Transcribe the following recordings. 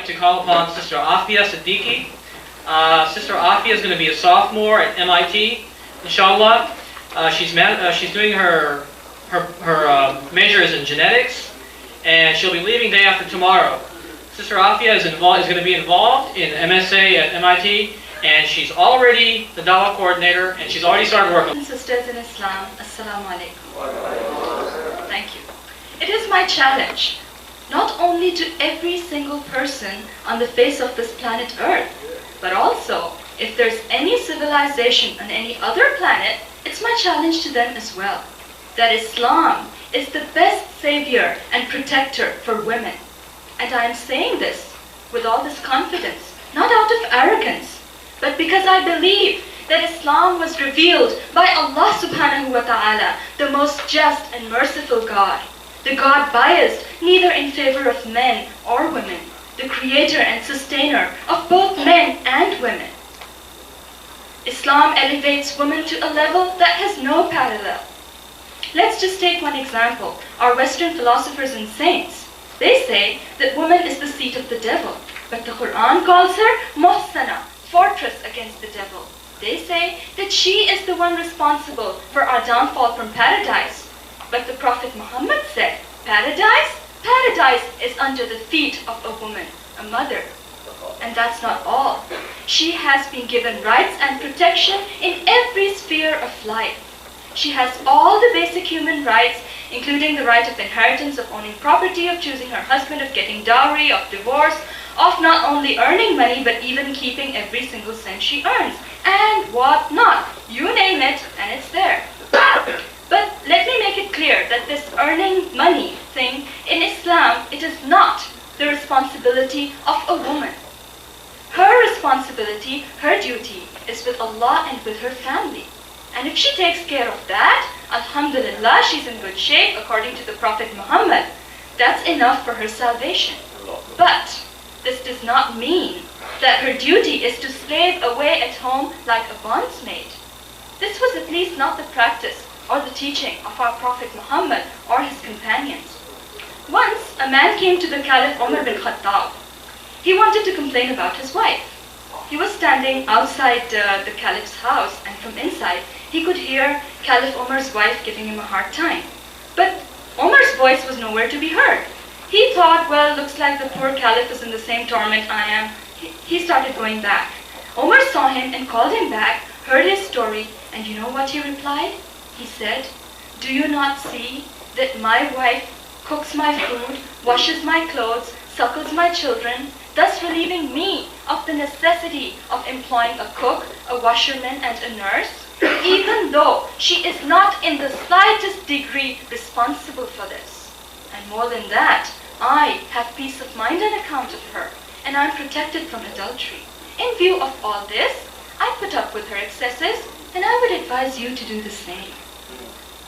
like to call upon Sister Afia Siddque. Sister Afia is going to be a sophomore at MIT, inshallah. She's doing her major is in genetics, and she'll be leaving day after tomorrow. Sister Afia is going to be involved in MSA at MIT, and she's already the Dawah coordinator, and she's already started working. Sisters in Islam, Assalamu alaikum. Thank you. It is my challenge, not only to every single person on the face of this planet Earth, but also, if there's any civilization on any other planet, it's my challenge to them as well, that Islam is the best savior and protector for women. And I am saying this with all this confidence, not out of arrogance, but because I believe that Islam was revealed by Allah subhanahu wa ta'ala, the most just and merciful God, the God biased neither in favor of men or women, the creator and sustainer of both men and women. Islam elevates women to a level that has no parallel. Let's just take one example. Our Western philosophers and saints, they say that woman is the seat of the devil, but the Quran calls her muhsana, fortress against the devil. They say that she is the one responsible for our downfall from paradise. But the Prophet Muhammad said, paradise is under the feet of a woman, a mother. And that's not all. She has been given rights and protection in every sphere of life. She has all the basic human rights, including the right of inheritance, of owning property, of choosing her husband, of getting dowry, of divorce, of not only earning money, but even keeping every single cent she earns, and what not. You name it, and it's there. But let me make it clear that this earning money thing, in Islam, it is not the responsibility of a woman. Her responsibility, her duty, is with Allah and with her family. And if she takes care of that, alhamdulillah, she's in good shape according to the Prophet Muhammad. That's enough for her salvation. But this does not mean that her duty is to slave away at home like a bondsmaid. This was at least not the practice or the teaching of our Prophet Muhammad or his companions. Once, a man came to the Caliph Umar bin Khattab. He wanted to complain about his wife. He was standing outside the Caliph's house, and from inside, he could hear Caliph Umar's wife giving him a hard time. But Umar's voice was nowhere to be heard. He thought, well, looks like the poor Caliph is in the same torment I am. He started going back. Umar saw him and called him back, heard his story, and you know what he replied? He said, do you not see that my wife cooks my food, washes my clothes, suckles my children, thus relieving me of the necessity of employing a cook, a washerman, and a nurse, even though she is not in the slightest degree responsible for this. And more than that, I have peace of mind on account of her, and I am protected from adultery. In view of all this, I put up with her excesses, and I would advise you to do the same.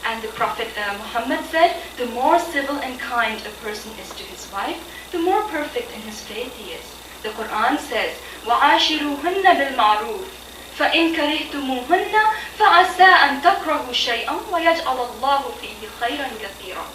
And the Prophet Muhammad said, the more civil and kind a person is to his wife, the more perfect in his faith he is. The Quran says, وَعَاشِرُوهُنَّ بِالْمَعْرُوفِ فَإِنْ كَرِهْتُمُوهُنَّ فَعَسَىٰ أَنْ تَكْرَهُوا شَيْئًا وَيَجْعَلَ اللَّهُ فِيهِ خَيْرًا كَثِيرًا.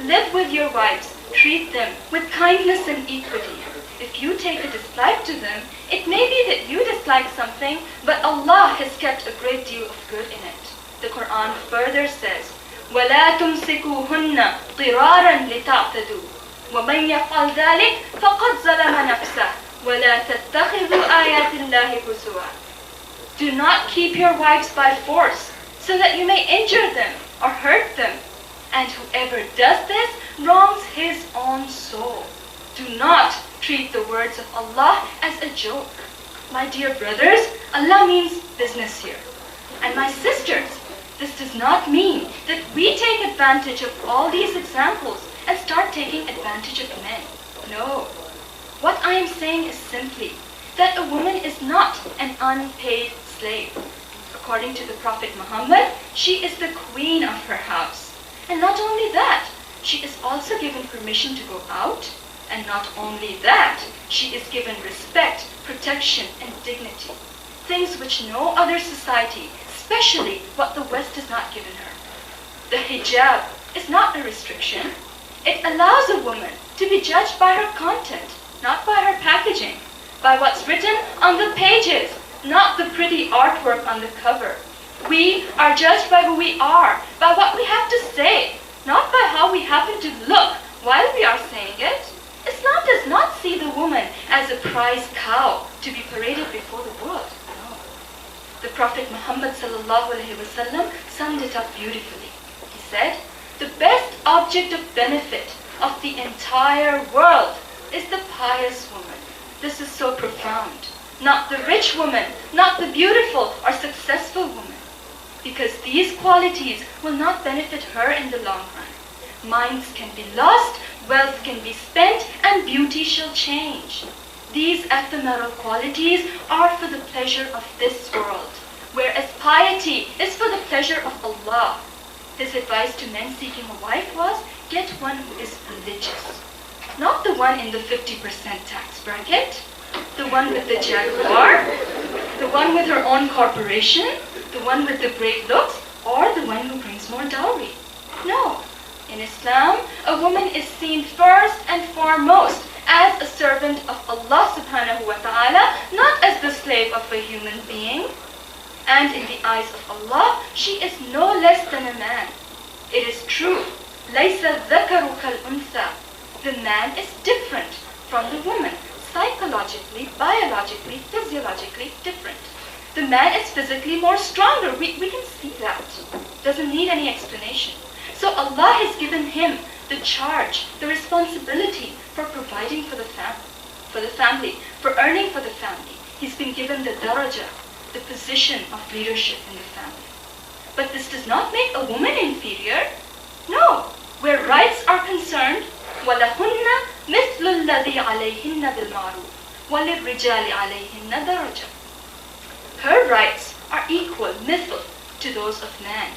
Live with your wives, treat them with kindness and equity. If you take a dislike to them, it may be that you dislike something, but Allah has kept a great deal of good in it. The Quran further says, وَلَا تُمْسِكُوهُنَّ ضِرَارًا لِتَعْتَدُوا وَمَنْ يَفْعَلْ ذَلِكَ فَقَدْ ظَلَمَ نَفْسَهُ وَلَا تَتَّخِذُوا آيَاتِ اللَّهِ هُزُوًا. Do not keep your wives by force, so that you may injure them or hurt them. And whoever does this wrongs his own soul. Do not treat the words of Allah as a joke. My dear brothers, Allah means business here. And my sisters, this does not mean that we take advantage of all these examples and start taking advantage of men. No. What I am saying is simply that a woman is not an unpaid slave. According to the Prophet Muhammad, she is the queen of her house. And not only that, she is also given permission to go out. And not only that, she is given respect, protection, and dignity. Things which no other society, especially what the West has not given her. The hijab is not a restriction. It allows a woman to be judged by her content, not by her package. packaging, by what's written on the pages, not the pretty artwork on the cover. We are judged by who we are, by what we have to say, not by how we happen to look while we are saying it. Islam does not see the woman as a prize cow to be paraded before the world. No. The Prophet Muhammad ﷺ summed it up beautifully. He said, the best object of benefit of the entire world is the pious woman. This is so profound. Not the rich woman, not the beautiful or successful woman. Because these qualities will not benefit her in the long run. Minds can be lost, wealth can be spent, and beauty shall change. These ephemeral qualities are for the pleasure of this world, whereas piety is for the pleasure of Allah. His advice to men seeking a wife was, get one who is religious. Not the one in the 50% tax bracket, the one with the Jaguar, the one with her own corporation, the one with the great looks, or the one who brings more dowry. No. In Islam, a woman is seen first and foremost as a servant of Allah subhanahu wa ta'ala, not as the slave of a human being. And in the eyes of Allah, she is no less than a man. It is true, لَيْسَ الذَّكَرُ كَالْأُنْثَى. The man is different from the woman, psychologically, biologically, physiologically different. The man is physically more stronger. We can see that. Doesn't need any explanation. So Allah has given him the charge, the responsibility for providing for the family, for earning for the family. He's been given the daraja, the position of leadership in the family. But this does not make a woman inferior. No. Where rights are concerned, وَلَهُنَّ مِثْلُ الَّذِي عَلَيْهِنَّ بِالْمَعْرُوفِ وَلِلرِّجَالِ عَلَيْهِنَّ دَرَجَةٌ. Her rights are equal, mithl, to those of man,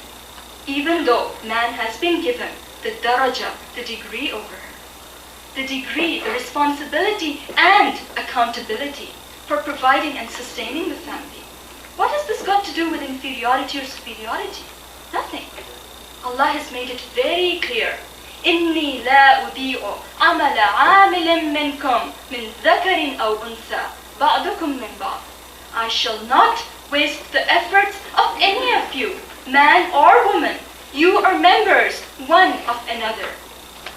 even though man has been given the daraja, the degree over her. The degree, the responsibility and accountability for providing and sustaining the family. What has this got to do with inferiority or superiority? Nothing. Allah has made it very clear. إِنِّي لَا أُضِيعُ عَمَلَ عَامِلٍ مِّنْكُمْ مِنْ ذَكَرٍ أَوْ أُنْثَى بَعْضُكُمْ مِنْ بَعْضٍ. I shall not waste the efforts of any of you, man or woman. You are members one of another.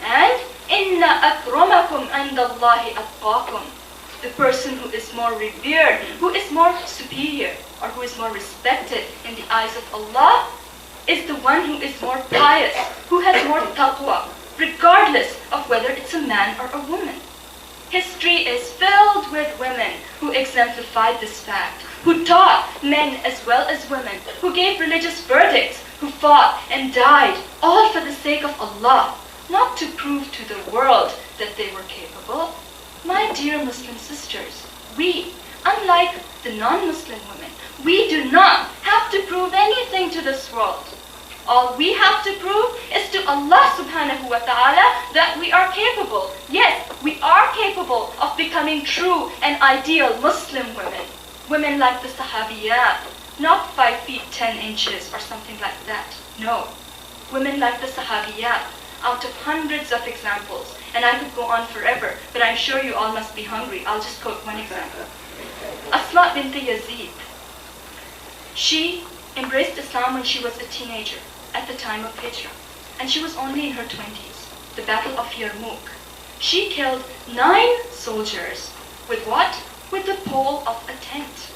And إِنَّ أَكْرَمَكُمْ عِنْدَ اللَّهِ أَتْقَاكُمْ. The person who is more revered, who is more superior, or who is more respected in the eyes of Allah, is the one who is more pious, who has more taqwa, regardless of whether it's a man or a woman. History is filled with women who exemplified this fact, who taught men as well as women, who gave religious verdicts, who fought and died, all for the sake of Allah, not to prove to the world that they were capable. My dear Muslim sisters, we, unlike the non-Muslim women, we do not have to prove anything to this world. All we have to prove is to Allah subhanahu wa ta'ala that we are capable. Yes, we are capable of becoming true and ideal Muslim women. Women like the Sahabiyat, not 5 feet 10 inches or something like that. No. Women like the Sahabiyat, out of hundreds of examples. And I could go on forever, but I'm sure you all must be hungry. I'll just quote one example. Asma bint Yazid. She embraced Islam when she was a teenager, at the time of Hijrah. And she was only in her 20s. The Battle of Yarmouk. She killed 9 soldiers. With what? With the pole of a tent.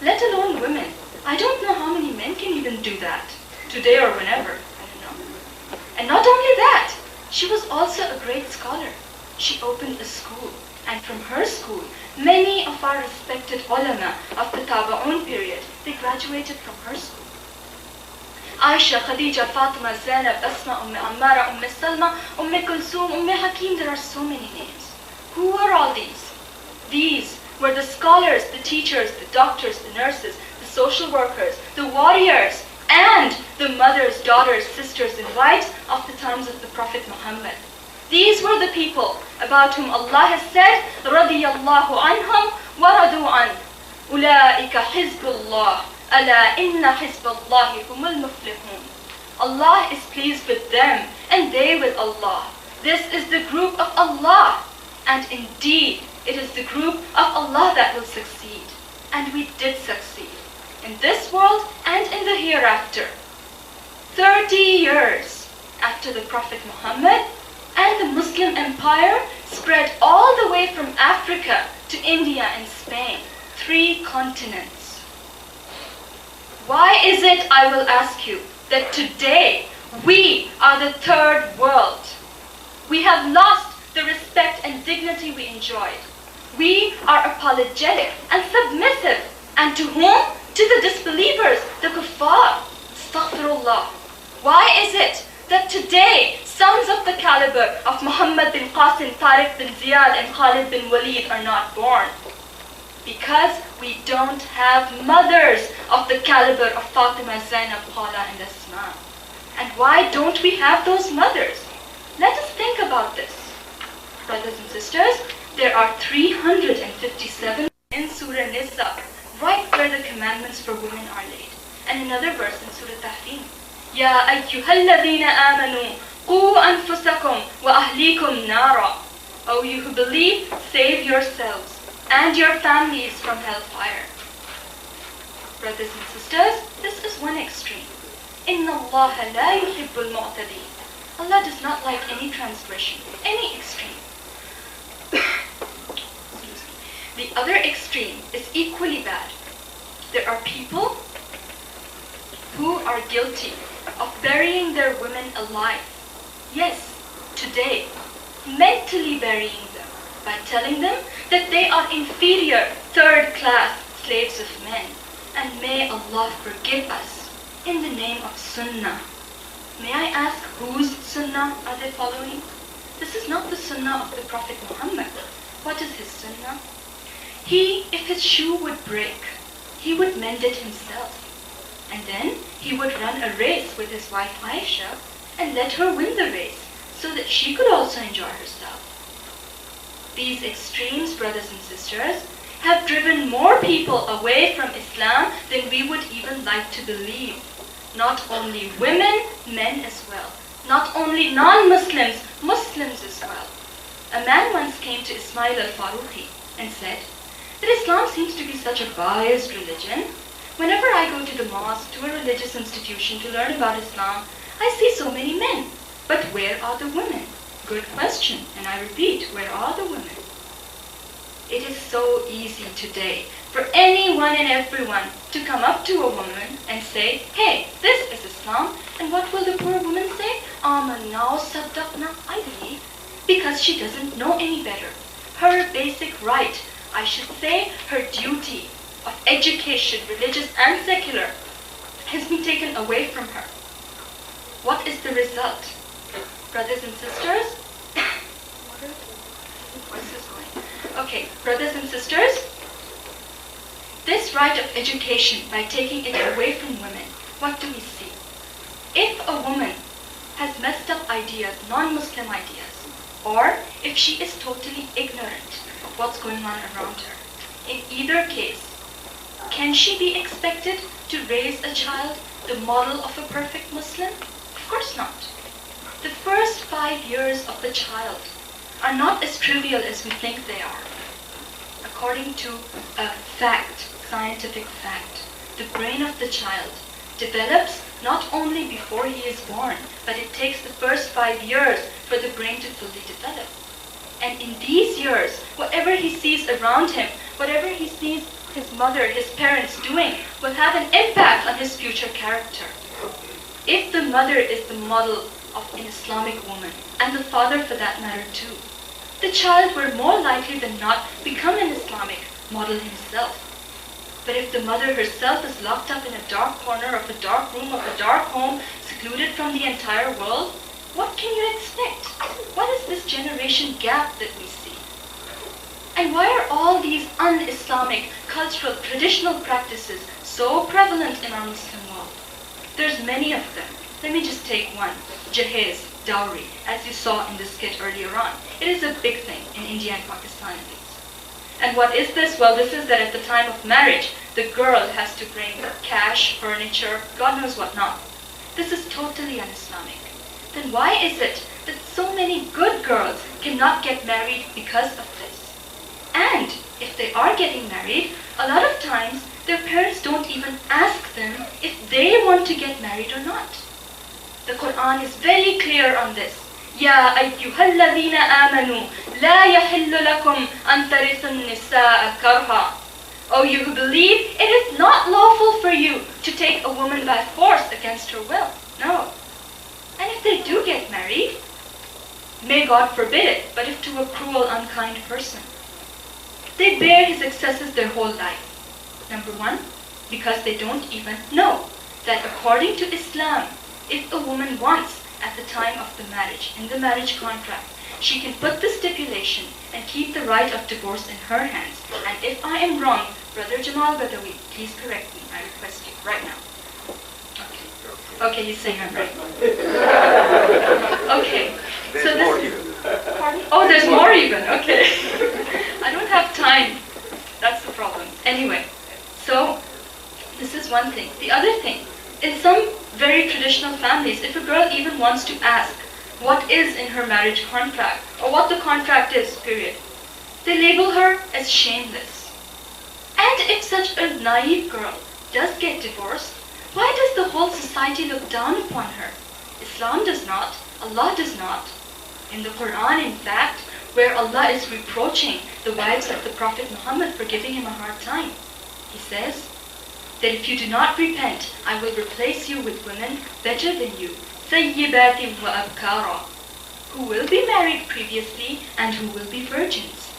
Let alone women. I don't know how many men can even do that. Today or whenever. I don't know. And not only that, she was also a great scholar. She opened a school. And from her school, many of our respected ulama of the Taba'un period, they graduated from her school. Aisha, Khadija, Fatima, Zainab, Asma, Ammara, Salma, Kulsum, Hakim, there are so many names. Who were all these? These were the scholars, the teachers, the doctors, the nurses, the social workers, the warriors, and the mothers, daughters, sisters, and wives of the times of the Prophet Muhammad. These were the people about whom Allah has said, رَضِيَ اللَّهُ عَنْهُمْ وَرَضُوا عَنْهُ أُولَٰئِكَ حِزْبُ اللَّهِ أَلَا إِنَّ حِزْبَ اللَّهِ هُمُ الْمُفْلِحُونَ. Allah is pleased with them, and they with Allah. This is the group of Allah. And indeed, It is the group of Allah that will succeed. And we did succeed. In this world and in the hereafter. 30 years after the Prophet Muhammad and the Muslim empire spread all the way from Africa to India and Spain. 3 continents. Why is it, I will ask you, that today we are the third world? We have lost the respect and dignity we enjoyed. We are apologetic and submissive. And to whom? To the disbelievers, the kuffar. Astaghfirullah. Why is it that today sons of the caliber of Muhammad bin Qasim, Tariq bin Ziyad and Khalid bin Walid are not born? Because we don't have mothers of the caliber of Fatima, Zainab, Khala and Asma. And why don't we have those mothers? Let us think about this. Brothers and sisters, there are 357 in Surah Nisa, right where the commandments for women are laid. And another verse in Surah Tahrim. Ya ayyuhalladhina amanu, qu anfusakum wa ahlikum nara. O you who believe, save yourselves and your families from hellfire. Brothers and sisters, this is one extreme. Inna Allah la yuhibbul mu'tadeen. Allah does not like any transgression, any extreme. The other extreme is equally bad. There are people who are guilty of burying their women alive. Yes, today, mentally burying them by telling them that they are inferior, third-class slaves of men. And may Allah forgive us in the name of Sunnah. May I ask whose Sunnah are they following? This is not the Sunnah of the Prophet Muhammad. What is his Sunnah? He, if his shoe would break, he would mend it himself. And then he would run a race with his wife Aisha and let her win the race so that she could also enjoy herself. These extremes, brothers and sisters, have driven more people away from Islam than we would even like to believe. Not only women, men as well. Not only non-Muslims, Muslims as well. A man once came to Ismail al-Faruqi and said that Islam seems to be such a biased religion. Whenever I go to the mosque, to a religious institution to learn about Islam, I see so many men. But where are the women? Good question. And I repeat, where are the women? It is so easy today for anyone and everyone to come up to a woman and say, hey, this is Islam. And what will the poor woman say? Amanna saddaqna, I believe. Because she doesn't know any better. Her basic right, I should say her duty of education, religious and secular, has been taken away from her. What is the result? Brothers and sisters? Where's this going? Okay, brothers and sisters, this right of education, by taking it away from women, what do we see? If a woman has messed up ideas, non-Muslim ideas, or if she is totally ignorant of what's going on around her, in either case, can she be expected to raise a child the model of a perfect Muslim? Of course not. The first 5 years of the child are not as trivial as we think they are. According to a fact, scientific fact, the brain of the child develops not only before he is born, but it takes the first 5 years for the brain to fully develop. And in these years, whatever he sees around him, whatever he sees his mother, his parents doing, will have an impact on his future character. If the mother is the model of an Islamic woman, and the father for that matter too, the child will more likely than not become an Islamic model himself. But if the mother herself is locked up in a dark corner of a dark room of a dark home, secluded from the entire world, what can you expect? What is this generation gap that we see? And why are all these un-Islamic, cultural, traditional practices so prevalent in our Muslim world? There's many of them. Let me just take one. Jahez, dowry, as you saw in the skit earlier on. It is a big thing in India and Pakistan at least. And what is this? Well, this is that at the time of marriage, the girl has to bring cash, furniture, God knows what not. This is totally un-Islamic. Then why is it that so many good girls cannot get married because of this? And if they are getting married, a lot of times their parents don't even ask them if they want to get married or not. The Quran is very clear on this. يَا أَيُّهَا الَّذِينَ آمَنُوا لَا يَحِلُّ لَكُمْ أَن تَرِثُوا النِّسَاءَ كَرْهًا. O you who believe, it is not lawful for you to take a woman by force against her will. No. And if they do get married, may God forbid it, but if to a cruel, unkind person, they bear his excesses their whole life. Number one, because they don't even know that according to Islam, if a woman wants at the time of the marriage, in the marriage contract, she can put the stipulation and keep the right of divorce in her hands. And if I am wrong, Brother Jamal Badawi, please correct me, I request you, right now. Okay, he's saying I'm right. Okay, so this... Pardon? Oh, there's more even, okay. I don't have time. That's the problem. Anyway, so this is one thing. The other thing, in some very traditional families, if a girl even wants to ask what is in her marriage contract, or what the contract is, period, they label her as shameless. And if such a naive girl does get divorced, why does the whole society look down upon her? Islam does not, Allah does not. In the Quran, in fact, where Allah is reproaching the wives of the Prophet Muhammad for giving him a hard time, he says that if you do not repent, I will replace you with women better than you, ثَيِّبَاتٍ وَأَبْكَارًا, who will be married previously and who will be virgins.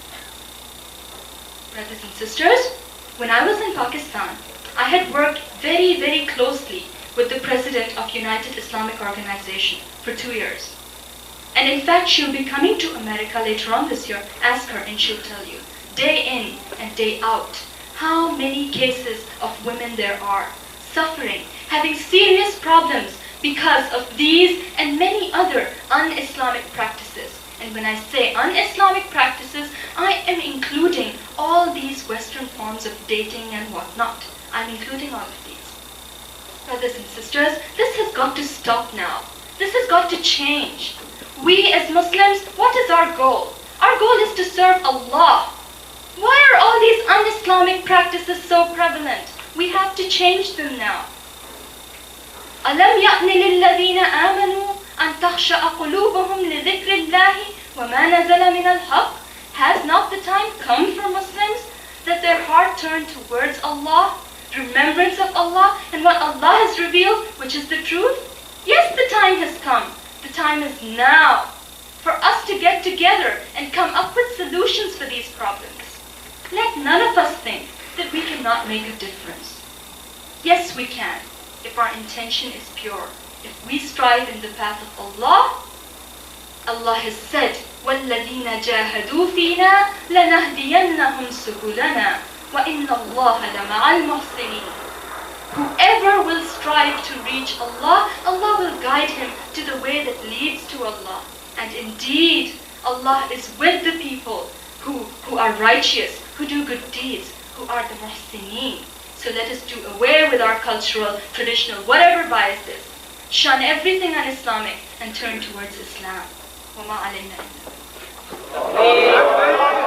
Brothers and sisters, when I was in Pakistan, I had worked very, very closely with the president of United Islamic Organization for 2 years. And in fact, she'll be coming to America later on this year. Ask her and she'll tell you, day in and day out, how many cases of women there are suffering, having serious problems because of these and many other un-Islamic practices. And when I say un-Islamic practices, I am including all these Western forms of dating and whatnot. I'm including all of these. Brothers and sisters, this has got to stop now. This has got to change. We as Muslims, what is our goal? Our goal is to serve Allah. Why are all these un-Islamic practices so prevalent? We have to change them now. أَلَمْ يَأْنِ لِلَّذِينَ آمَنُوا أَن تَخْشَأَ قُلُوبُهُمْ لِذِكْرِ اللَّهِ وَمَا نَزَلَ مِنَ الْحَقِّ. Has not the time come for Muslims that their heart turn towards Allah, remembrance of Allah, and what Allah has revealed, which is the truth? Yes, the time has come. The time is now for us to get together and come up with solutions for these problems. Let none of us think that we cannot make a difference. Yes, we can, if our intention is pure. If we strive in the path of Allah, Allah has said, وَالَّذِينَ جَاهَدُوا فِينَا لَنَهْدِيَنَّهُمْ سُبُلَنَا وَإِنَّ اللَّهَ لَمَعَ الْمُحْسِنِينَ. Whoever will strive to reach Allah, Allah will guide him to the way that leads to Allah. And indeed, Allah is with the people who are righteous, who do good deeds, who are the muhsineen. So let us do away with our cultural, traditional, whatever biases. Shun everything un-Islamic and turn towards Islam. وَمَا عَلَيْنَا إِلَّا